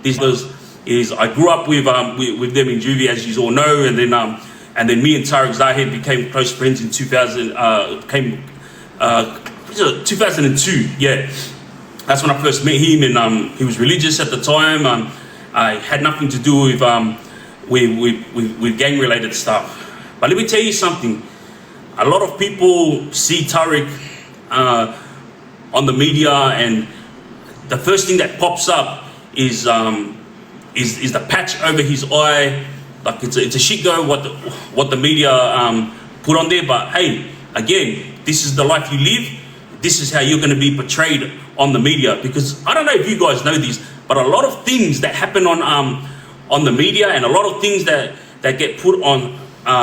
these is I grew up with them in juvie, as you all know, and then me and Tariq Zahed became close friends in 2002. Yeah, that's when I first met him, and he was religious at the time. I had nothing to do with gang related stuff. But let me tell you something. A lot of people see Tariq on the media, and the first thing that pops up is the patch over his eye. Like it's a shit go what the media put on there. But hey, again, this is the life you live. This is how you're going to be portrayed on the media. Because I don't know if you guys know this, but a lot of things that happen on the media, and a lot of things that get put on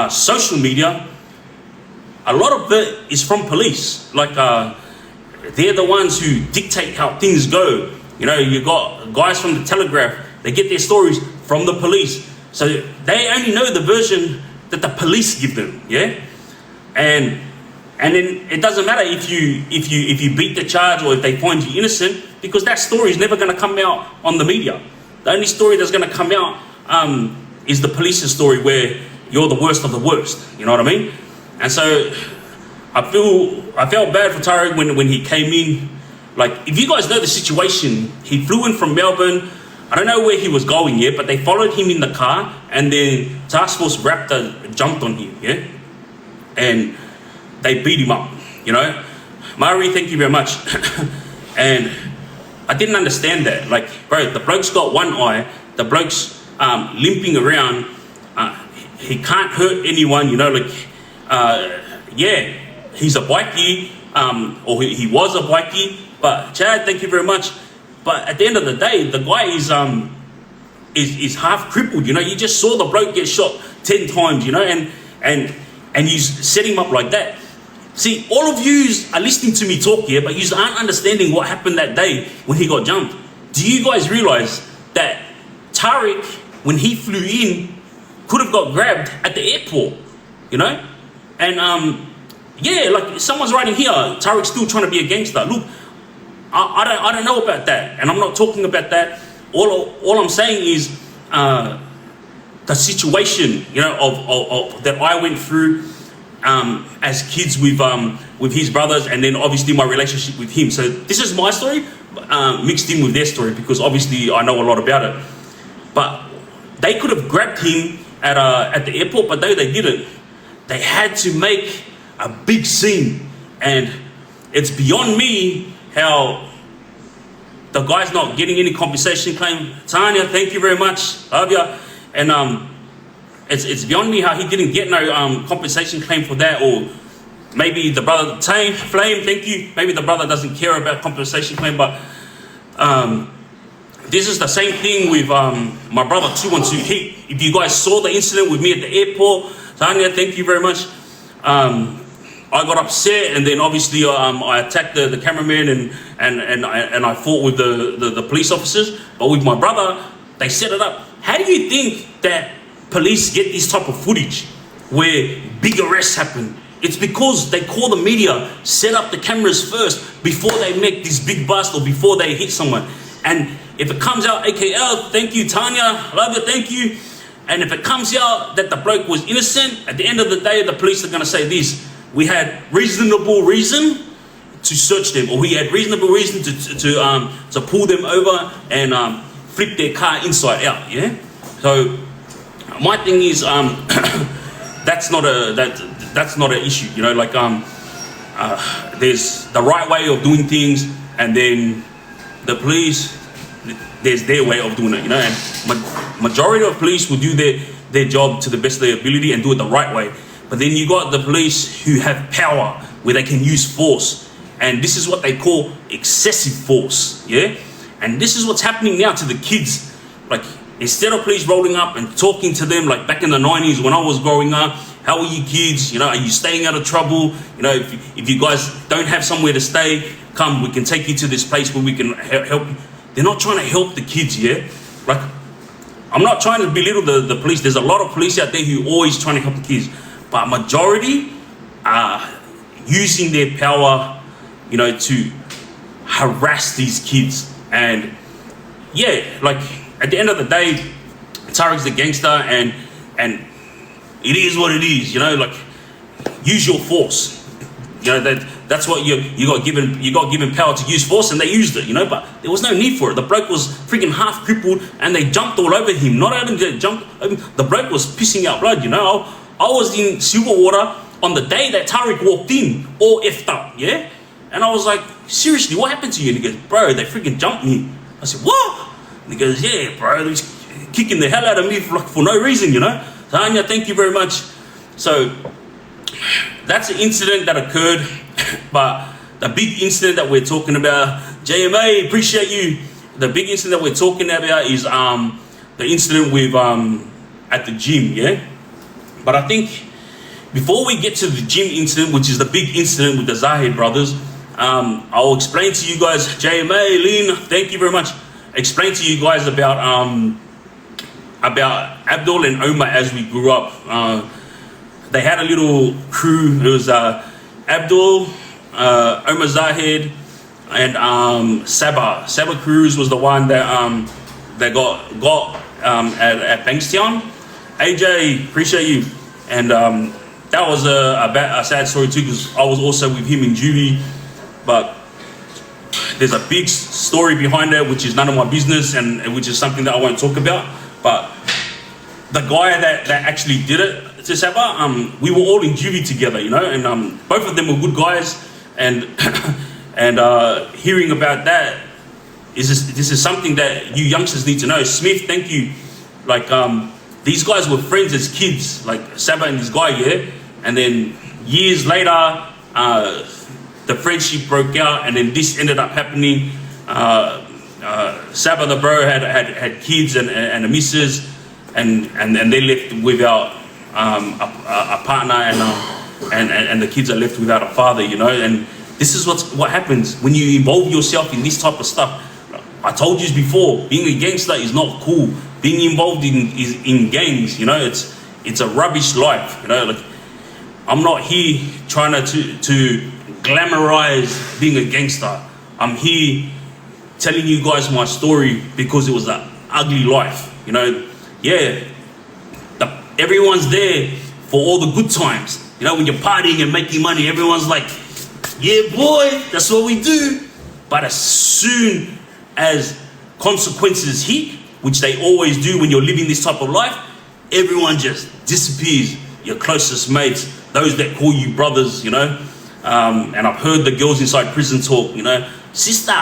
social media, a lot of it is from police. Like they're the ones who dictate how things go. You know, you got guys from the Telegraph, they get their stories from the police. So they only know the version that the police give them, yeah? And then it doesn't matter if you beat the charge or if they find you innocent, because that story is never going to come out on the media. The only story that's going to come out is the police's story, where you're the worst of the worst. You know what I mean? And so I felt bad for Tariq when he came in. Like, if you guys know the situation, he flew in from Melbourne. I don't know where he was going yet, but they followed him in the car, and then Task Force Raptor jumped on him, yeah? And they beat him up, you know? Mari, thank you very much. And I didn't understand that. Like, bro, the bloke's got one eye, the bloke's limping around, he can't hurt anyone, you know, like, yeah, he's a bikie, or he was a bikie, but Chad, thank you very much. But at the end of the day, the guy is half crippled, you know. You just saw the bloke get shot 10 times, you know, and you set him up like that. See, all of you are listening to me talk here, but you aren't understanding what happened that day when he got jumped. Do you guys realize that Tariq, when he flew in, could have got grabbed at the airport, you know? And yeah, like someone's writing here, Tariq's still trying to be a gangster. Look, I don't know about that, and I'm not talking about that. All I'm saying is the situation, you know, of that I went through as kids with his brothers, and then obviously my relationship with him. So this is my story mixed in with their story, because obviously I know a lot about it. But they could have grabbed him at the airport, but no, they didn't. They had to make a big scene, and it's beyond me how the guy's not getting any compensation claim. Tanya, thank you very much, love ya. And it's beyond me how he didn't get no compensation claim for that. Or maybe the brother Flame, thank you, maybe the brother doesn't care about compensation claim. But this is the same thing with my brother 212 Heat. If you guys saw the incident with me at the airport, Tanya, thank you very much. I got upset, and then obviously I attacked the cameraman, and I fought with the police officers. But with my brother, they set it up. How do you think that police get this type of footage where big arrests happen? It's because they call the media, set up the cameras first before they make this big bust or before they hit someone. And if it comes out, AKL, thank you, Tanya, love it, thank you. And if it comes out that the bloke was innocent, at the end of the day, the police are going to say this: we had reasonable reason to search them, or we had reasonable reason to pull them over and flip their car inside out. Yeah. So my thing is that's not an issue. You know, like there's the right way of doing things, and then the police, there's their way of doing it. You know, and majority of police will do their job to the best of their ability and do it the right way. But then you got the police who have power, where they can use force. And this is what they call excessive force, yeah? And this is what's happening now to the kids. Like, instead of police rolling up and talking to them, like back in the 90s when I was growing up, how are you kids? You know, are you staying out of trouble? You know, if you guys don't have somewhere to stay, come, we can take you to this place where we can help you. They're not trying to help the kids, yeah? Like, I'm not trying to belittle the police. There's a lot of police out there who are always trying to help the kids. But majority are using their power, you know, to harass these kids. And yeah, like at the end of the day, Tariq's the gangster, and it is what it is, you know. Like, use your force. You know, that's what you got given power to use force, and they used it, you know. But there was no need for it. The bloke was freaking half crippled, and they jumped all over him. Not only did they jump, the bloke was pissing out blood, you know. I was in Silverwater on the day that Tariq walked in, all effed up, yeah. And I was like, seriously, what happened to you? And he goes, bro, they freaking jumped me. I said, what? And he goes, yeah, bro, they're just kicking the hell out of me for no reason, you know. So, Anya, thank you very much. So that's an incident that occurred, but the big incident that we're talking about, JMA, appreciate you. The big incident that we're talking about is the incident with at the gym, yeah. But I think before we get to the gym incident, which is the big incident with the Zahed brothers, I'll explain to you guys, JMA, Lynn, thank you very much. Explain to you guys about Abdul and Omar as we grew up. They had a little crew. It was Abdul, Omar Zahed, and Sabah Cruz was the one that got at Bankstown. AJ, appreciate you. And that was a sad story too, because I was also with him in juvie. But there's a big story behind it, which is none of my business, and which is something that I won't talk about. But the guy that actually did it to Sabah, we were all in juvie together, you know, and both of them were good guys. And hearing about that this is something that you youngsters need to know. Smith, thank you. Like these guys were friends as kids, like Sabah and this guy, yeah. And then years later, the friendship broke out, and then this ended up happening. Sabah, the bro, had kids and a missus, and they left without a partner, and the kids are left without a father, you know. And this is what happens when you involve yourself in this type of stuff. I told you before, being a gangster is not cool. Being involved in gangs, you know, it's a rubbish life, you know. Like, I'm not here trying to glamorize being a gangster. I'm here telling you guys my story because it was an ugly life, you know. Yeah, everyone's there for all the good times, you know. When you're partying and making money, everyone's like, yeah boy, that's what we do. But as soon as consequences hit, which they always do when you're living this type of life, everyone just disappears. Your closest mates, those that call you brothers, you know. And I've heard the girls inside prison talk, you know, sister,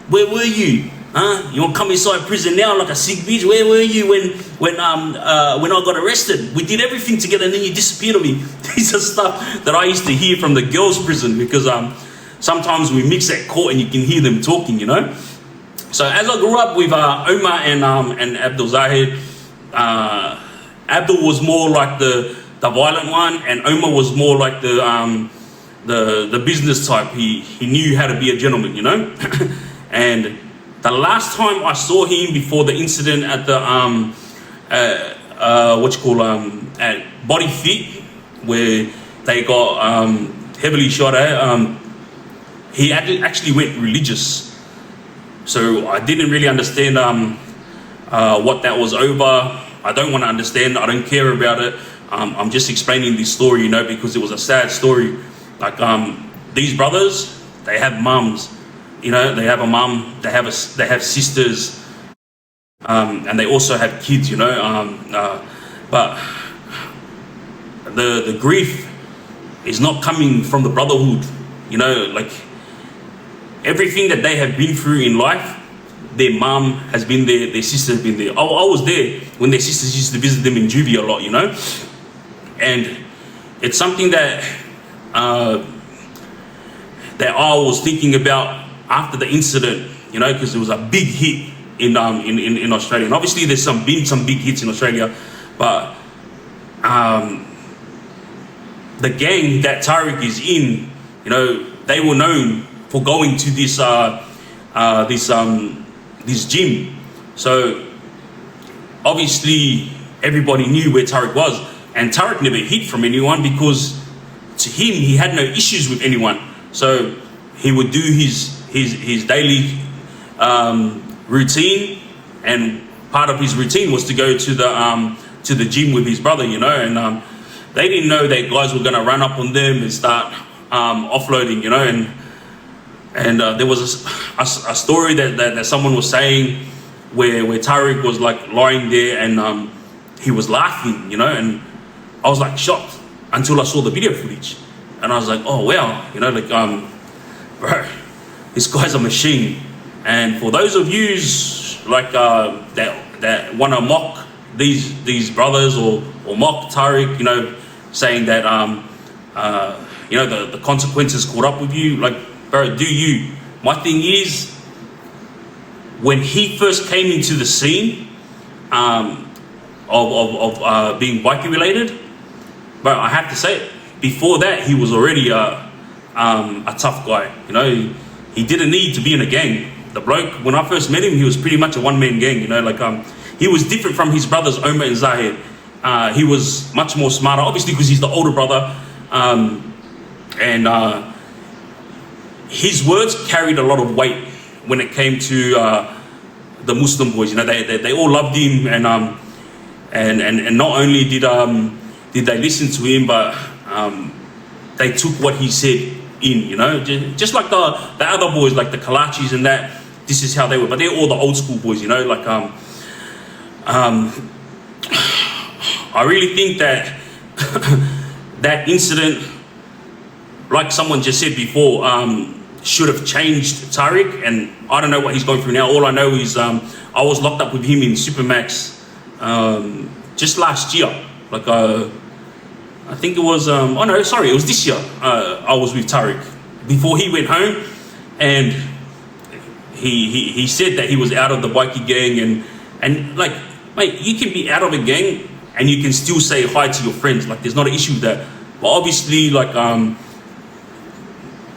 where were you? Huh? You want to come inside prison now like a sick bitch? Where were you when I got arrested? We did everything together and then you disappeared on me. These are stuff that I used to hear from the girls' prison, because sometimes we mix at court and you can hear them talking, you know. So as I grew up with Omar and Abdul Zahed, Abdul was more like the violent one, and Omar was more like the business type. He knew how to be a gentleman, you know. And the last time I saw him before the incident at the at Body Fit, where they got heavily shot at, he actually went religious. So I didn't really understand what that was over. I don't want to understand. I don't care about it. I'm just explaining this story, you know, because it was a sad story. Like these brothers, they have mums, you know. They have a mum. They have sisters, and they also have kids, you know. But the grief is not coming from the brotherhood, you know. Like, everything that they have been through in life, their mum has been there, their sister has been there. I was there when their sisters used to visit them in juvie a lot, you know. And it's something that that I was thinking about after the incident, you know, because it was a big hit in Australia. And obviously there's been some big hits in Australia, but the gang that Tariq is in, you know, they were known for going to this gym. So obviously everybody knew where Tariq was, and Tariq never hid from anyone, because to him he had no issues with anyone. So he would do his daily routine, and part of his routine was to go to the gym with his brother, you know, and they didn't know that guys were gonna run up on them and start offloading, you know, and there was a story that someone was saying where Tariq was like lying there and he was laughing, you know, and I was like shocked until I saw the video footage, and I was like, oh wow, you know, like bro, this guy's a machine. And for those of you like that want to mock these brothers or mock Tariq, you know, saying that you know the consequences caught up with you, like, bro, do you? My thing is, when he first came into the scene of being bikie related, but I have to say it, before that he was already a tough guy, you know. He didn't need to be in a gang. The bloke, when I first met him, he was pretty much a one-man gang, you know, like he was different from his brothers Omar and Zahed. He was much more smarter, obviously because he's the older brother, and his words carried a lot of weight when it came to the Muslim boys, you know. They all loved him, and not only did they listen to him, but they took what he said in, you know, just like the other boys, like the Kalachis and that. This is how they were, but they're all the old school boys, you know. Like I really think that that incident, like someone just said before, should have changed Tariq, and I don't know what he's going through now. All I know is I was locked up with him in Supermax just last year. Like I think it was oh no, sorry, it was this year. I was with Tariq before he went home, and he said that he was out of the bikie gang, and like, mate, you can be out of a gang and you can still say hi to your friends. Like, there's not an issue with that. But obviously, like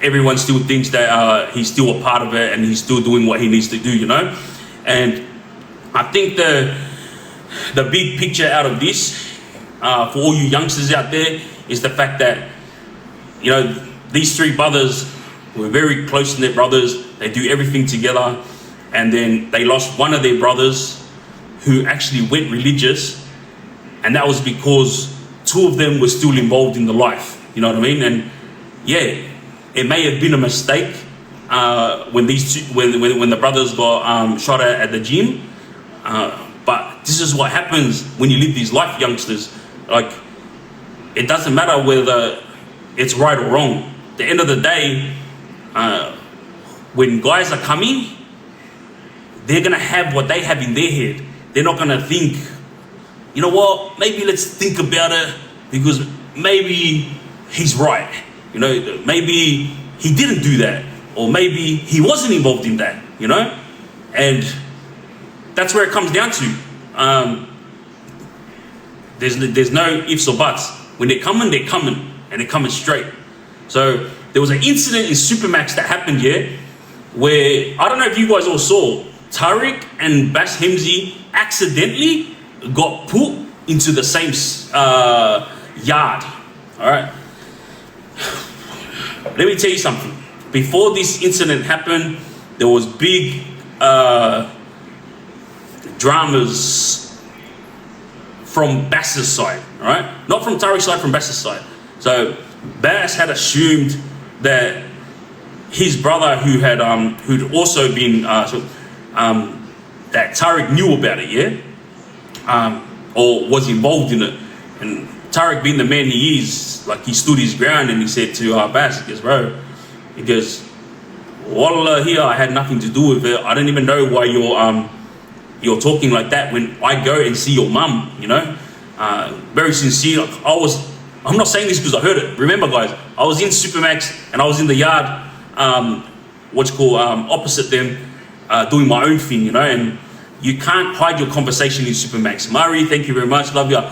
everyone still thinks that he's still a part of it and he's still doing what he needs to do, you know. And I think the big picture out of this, for all you youngsters out there, is the fact that, you know, these three brothers were very close-knit brothers. They do everything together, and then they lost one of their brothers who actually went religious, and that was because two of them were still involved in the life, you know what I mean? And yeah, it may have been a mistake when the brothers got shot at the gym, but this is what happens when you live this life, youngsters. Like, it doesn't matter whether it's right or wrong. At the end of the day, when guys are coming, they're gonna have what they have in their head. They're not gonna think, you know what, maybe let's think about it, because maybe he's right, you know, maybe he didn't do that, or maybe he wasn't involved in that, you know. And that's where it comes down to. There's no ifs or buts. When they're coming, and they're coming straight. So there was an incident in Supermax that happened here, where, I don't know if you guys all saw, Tariq and hamzy accidentally got put into the same yard. All right. Let me tell you something. Before this incident happened, there was big dramas from Bass's side, all right? Not from Tariq's side, from Bass's side. So Bass had assumed that his brother, who'd also been that Tariq knew about it, yeah, or was involved in it. And Tariq, being the man he is, like, he stood his ground and he said to Bass, he goes, bro, he goes, wallah, here, I had nothing to do with it. I don't even know why you're talking like that when I go and see your mum, you know. Very sincere. I'm not saying this because I heard it. Remember, guys, I was in Supermax and I was in the yard, opposite them, doing my own thing, you know. And you can't hide your conversation in Supermax. Murray, thank you very much, love you.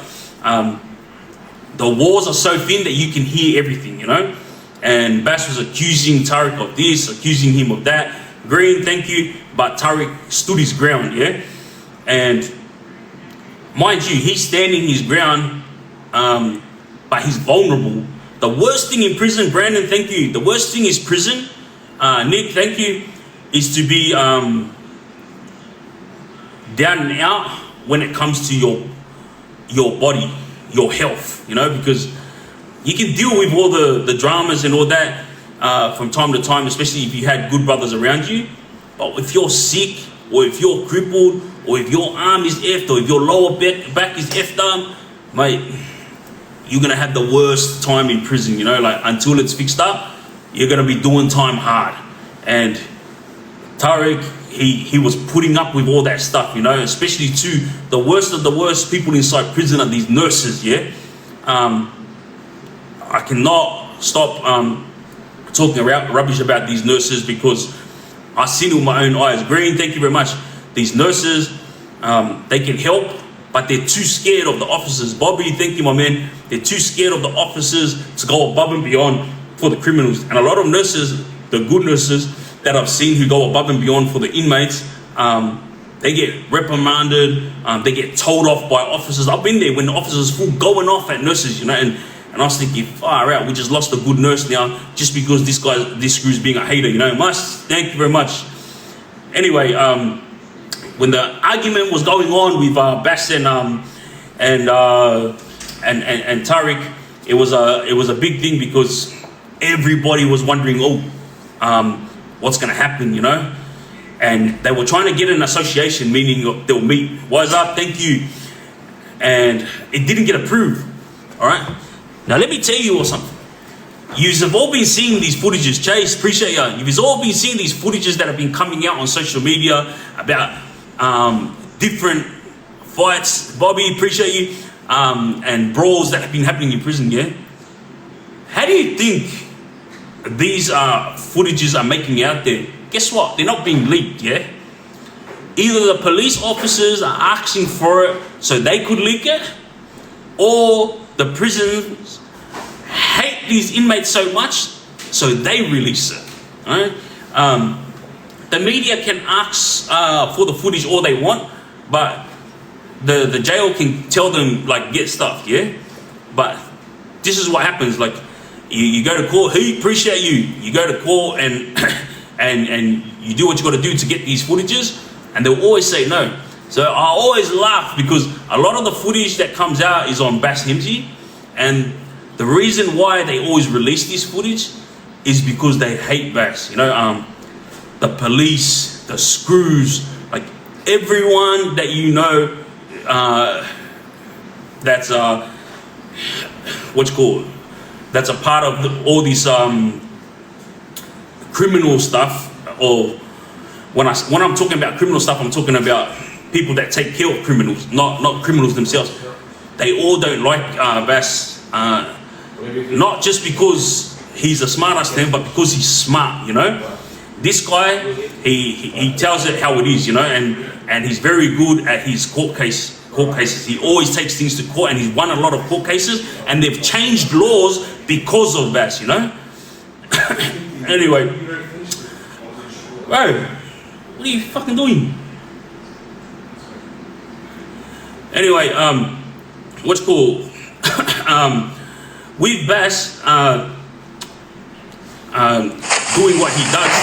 The walls are so thin that you can hear everything, you know. And Bass was accusing Tariq of this, accusing him of that. Green, thank you. But Tariq stood his ground, yeah. And mind you, he's standing his ground, but he's vulnerable. The worst thing in prison, Brandon, thank you. The worst thing is prison. Nick, thank you. Is to be down and out when it comes to your body, your health, you know, because you can deal with all the dramas and all that from time to time, especially if you had good brothers around you. But if you're sick, or if you're crippled, or if your arm is effed, or if your lower back is effed up, mate, you're gonna have the worst time in prison, you know, like until it's fixed up, you're gonna be doing time hard. And Tariq, he was putting up with all that stuff, you know, especially to the worst of the worst people inside prison are these nurses, yeah? I cannot stop talking rubbish about these nurses because I've seen it with my own eyes. Green, thank you very much. These nurses, they can help, but they're too scared of the officers. Bobby, thank you, my man. They're too scared of the officers to go above and beyond for the criminals. And a lot of nurses, the good nurses that I've seen who go above and beyond for the inmates, they get reprimanded, they get told off by officers. I've been there when the officers full going off at nurses, you know, and I was thinking, far out, we just lost a good nurse now just because this screw's being a hater, you know. Thank you very much. Anyway, when the argument was going on with Bass and Tariq, it was a big thing because everybody was wondering, what's going to happen, you know? And they were trying to get an association, meaning they'll meet. What's up? Thank you. And it didn't get approved. All right. Now let me tell you something. You've all been seeing these footages. Chase, appreciate you. You've all been seeing these footages that have been coming out on social media about different fights. Bobby, appreciate you. And brawls that have been happening in prison. Yeah. How do you think these footages are making out there? Guess what? They're not being leaked, yeah? Either the police officers are asking for it so they could leak it, or the prisons hate these inmates so much so they release it, right? The media can ask for the footage all they want, but the jail can tell them, like, get stuff, yeah? But this is what happens, like, you go to court, hey, appreciate you. You go to court and you do what you got to do to get these footages, and they'll always say no. So I always laugh because a lot of the footage that comes out is on Bass Hamzy, and the reason why they always release this footage is because they hate Bass. You know, the police, the screws, like everyone that you know, that's what's called. That's a part of all these criminal stuff, or when I'm talking about criminal stuff, I'm talking about people that take care of criminals, not criminals themselves. They all don't like Bass, not just because he's a smart ass thing, but because he's smart, you know. This guy, he tells it how it is, you know, and he's very good at his court cases. He always takes things to court, and he's won a lot of court cases, and they've changed laws because of Bass, you know. Anyway, bro, what are you fucking doing? Anyway, what's cool? With Bass doing what he does.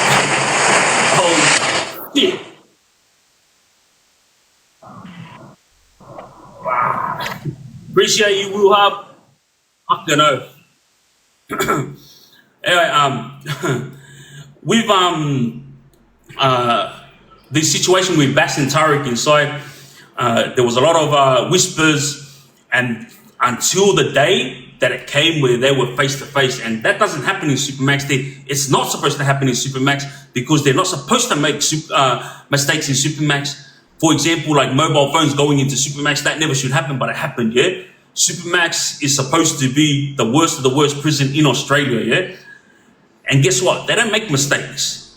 Oh shit! Appreciate you, Wuhab. I don't know. Anyway, with the situation with Bass and Tariq inside, there was a lot of whispers, and until the day that it came where they were face to face, and that doesn't happen in Supermax. It's not supposed to happen in Supermax because they're not supposed to make mistakes in Supermax. For example, like mobile phones going into Supermax, that never should happen, but it happened, yeah? Supermax is supposed to be the worst of the worst prison in Australia, yeah? And guess what? They don't make mistakes.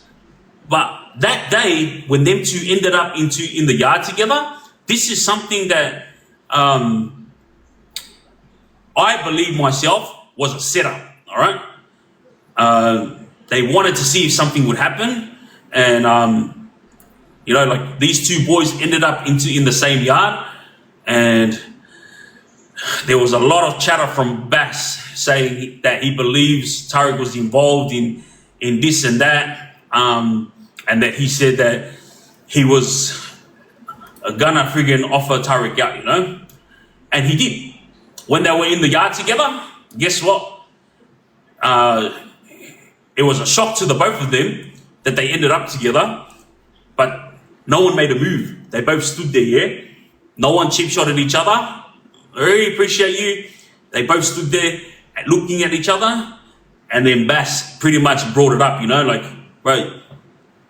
But that day, when them two ended up in the yard together, this is something that I believe myself was a setup, all right? They wanted to see if something would happen, and you know, like these two boys ended up in the same yard, and there was a lot of chatter from Bass saying that he believes Tariq was involved in this and that, and that he said that he was gonna friggin' offer Tariq out, you know? And he did. When they were in the yard together, guess what? It was a shock to the both of them that they ended up together, but no one made a move. They both stood there, yeah? No one cheap shot at each other. I really appreciate you. They both stood there looking at each other, and then Bass pretty much brought it up, you know, like, bro,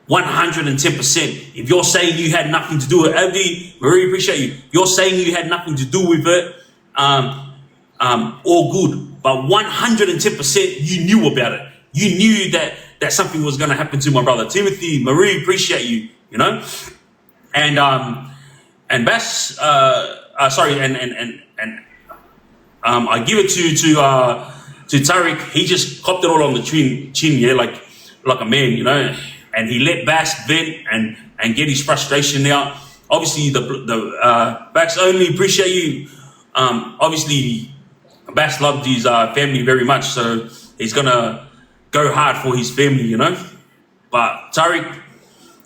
110%. If you're saying you had nothing to do with it, Abdi, I really appreciate you. You're saying you had nothing to do with it, all good. But 110% you knew about it. You knew that something was going to happen to my brother Timothy. Marie, appreciate you, you know? And Bass, sorry, I give it to Tariq. He just copped it all on the chin, yeah, like a man, you know? And he let Bass vent and get his frustration out. Obviously, the Bass only appreciate you. Obviously, Bass loved his family very much, so he's gonna go hard for his family, you know. But Tariq,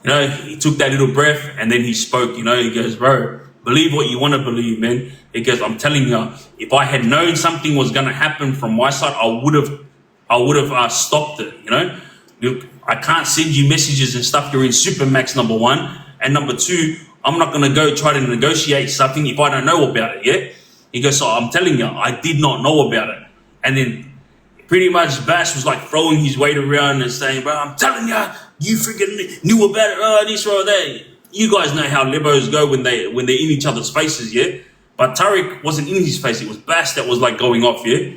you know, he took that little breath and then he spoke, you know. He goes, bro, believe what you want to believe, man. He goes, I'm telling you, if I had known something was gonna happen from my side, I would have stopped it, you know. Look, I can't send you messages and stuff. You're in Supermax, number one, and number two, I'm not gonna go try to negotiate something if I don't know about it, yeah. He goes, so I'm telling you, I did not know about it. And then pretty much Bass was like throwing his weight around and saying, bro, I'm telling you, you freaking knew about it, this or that. You guys know how libos go when they're in each other's faces, yeah? But Tariq wasn't in his face, it was Bass that was like going off, yeah?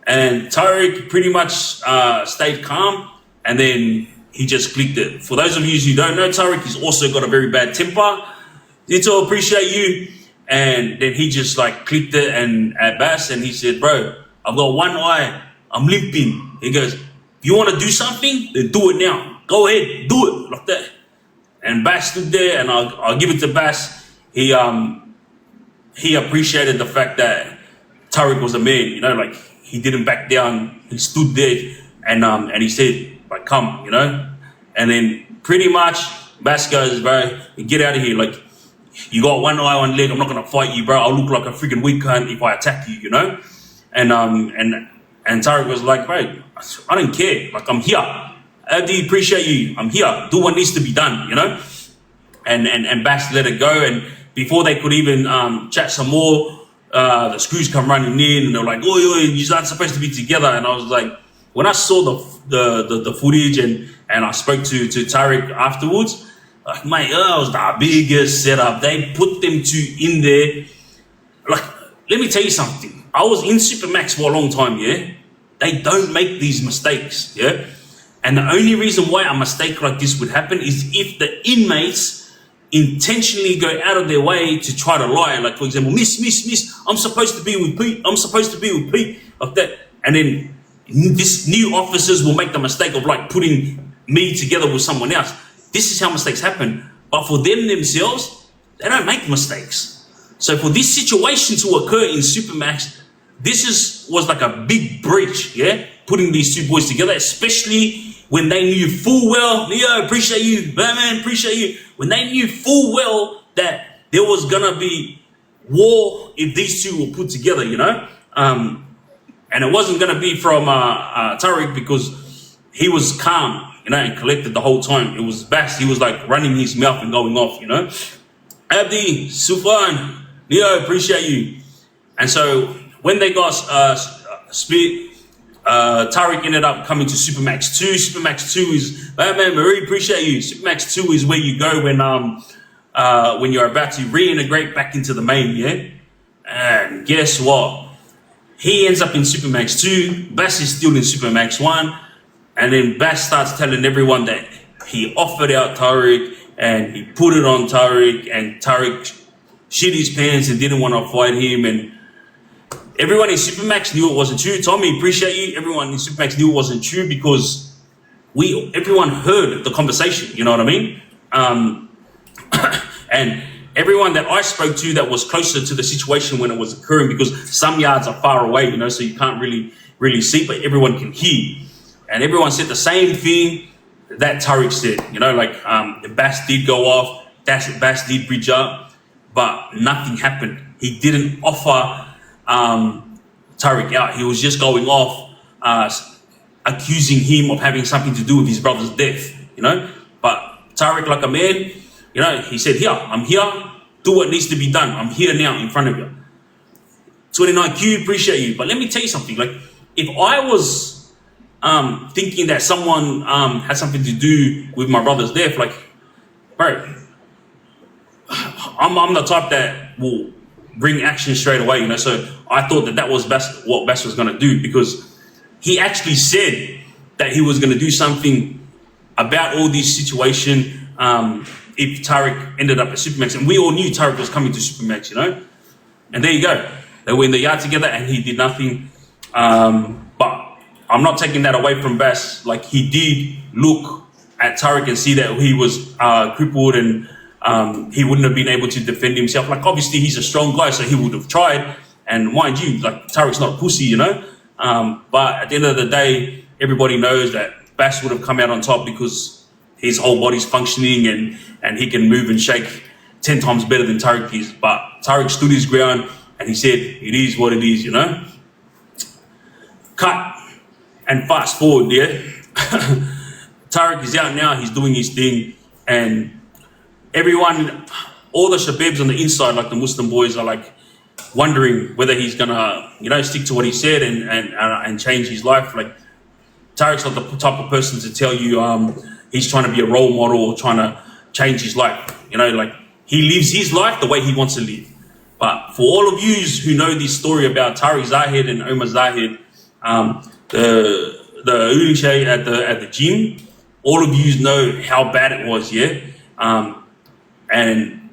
And Tariq pretty much stayed calm, and then he just clicked it. For those of you who don't know, Tariq, he's also got a very bad temper. Dito, appreciate you. And then he just like clicked it and at Bass, and he said, bro, I've got one eye, I'm limping. He goes, if you want to do something, then do it now. Go ahead, do it, like that. And Bass stood there, and I'll give it to Bass. He appreciated the fact that Tariq was a man, you know, like he didn't back down. He stood there and he said, like, come, you know. And then pretty much Bass goes, bro, get out of here, like, you got one eye, one leg. I'm not gonna fight you, bro. I'll look like a freaking weak cunt if I attack you, you know. And Tariq was like, bro, I don't care. Like, I'm here. I do appreciate you. I'm here. Do what needs to be done, you know. And Bass let it go. And before they could even chat some more, the screws come running in, and they're like, oh, you're not supposed to be together. And I was like, when I saw the footage and I spoke to Tariq afterwards. Like, mate, that was the biggest setup. They put them two in there. Like, let me tell you something. I was in Supermax for a long time, yeah? They don't make these mistakes, yeah? And the only reason why a mistake like this would happen is if the inmates intentionally go out of their way to try to lie. Like, for example, miss, I'm supposed to be with Pete. Like that. And then these new officers will make the mistake of, like, putting me together with someone else. This is how mistakes happen. But for them themselves, they don't make mistakes. So for this situation to occur in Supermax, this was like a big breach, yeah? Putting these two boys together, especially when they knew full well, Leo, appreciate you, Batman, appreciate you. When they knew full well that there was gonna be war if these two were put together, you know? And it wasn't gonna be from Tariq, because he was calm, you know, and collected the whole time. It was Bass. He was like running his mouth and going off, you know. Abdi, Sufan, Leo, appreciate you. And so when they got split, Tariq ended up coming to Supermax 2. Supermax 2 is, man, Marie, appreciate you. Supermax 2 is where you go when you're about to reintegrate back into the main, yeah? And guess what? He ends up in Supermax 2. Bass is still in Supermax 1. And then Bass starts telling everyone that he offered out Tariq and he put it on Tariq, and Tariq shit his pants and didn't want to fight him. And everyone in Supermax knew it wasn't true. Tommy, appreciate you. Everyone in Supermax knew it wasn't true because everyone heard the conversation, you know what I mean? And everyone that I spoke to that was closer to the situation when it was occurring, because some yards are far away, you know, so you can't really see, but everyone can hear. And everyone said the same thing that Tariq said, you know, like Bass did go off, Bass did bridge up. but nothing happened. He didn't offer Tariq out. He was just going off, accusing him of having something to do with his brother's death, you know. But Tariq, like a man, you know, he said, here, I'm here, do what needs to be done. I'm here now in front of you. 29Q, appreciate you. But let me tell you something, like, if I was thinking that someone had something to do with my brother's death, like, bro, I'm the type that will bring action straight away, you know. So I thought that was what Bass was going to do, because he actually said that he was going to do something about all this situation if Tariq ended up at Supermax. And we all knew Tariq was coming to Supermax, you know. And there you go. They were in the yard together and he did nothing. But I'm not taking that away from Bass. Like, he did look at Tariq and see that he was crippled and he wouldn't have been able to defend himself. Like, obviously he's a strong guy, so he would have tried. And mind you, like, Tariq's not a pussy, you know. But at the end of the day, everybody knows that Bass would have come out on top because his whole body's functioning and he can move and shake 10 times better than Tariq is. But Tariq stood his ground and he said, it is what it is, you know. Cut and fast forward, yeah. Tariq is out now, he's doing his thing, and everyone, all the shababs on the inside, like the Muslim boys, are like wondering whether he's gonna, you know, stick to what he said and change his life. Like, Tariq's not the type of person to tell you he's trying to be a role model or trying to change his life. You know, like, he lives his life the way he wants to live. But for all of you who know this story about Tariq Zahed and Omar Zahed, the Ulishay at the gym, all of you know how bad it was, yeah? And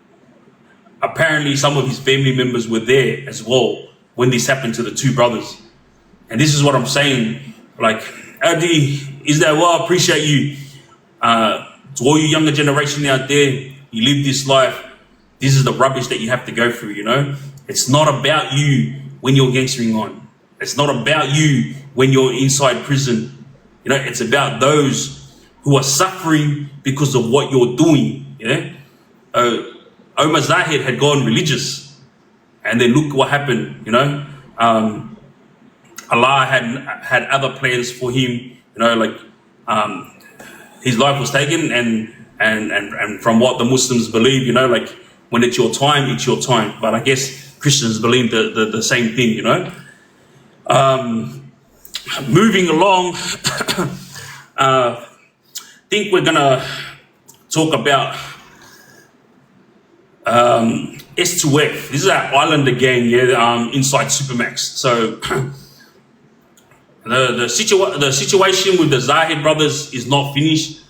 apparently some of his family members were there as well when this happened to the two brothers. And this is what I'm saying, like, Adi, is that well, I appreciate you. To all you younger generation out there, you live this life, this is the rubbish that you have to go through, you know? It's not about you when you're gangstering on. It's not about you when you're inside prison. You know, it's about those who are suffering because of what you're doing, you know? Omar Zahed had gone religious, and then look what happened, you know? Allah had other plans for him, you know, like, his life was taken, and from what the Muslims believe, you know, like, when it's your time, it's your time. But I guess Christians believe the same thing, you know. Moving along, I think we're gonna talk about S2F. This is our Islander gang, yeah, inside Supermax. So the situation with the Zahed brothers is not finished.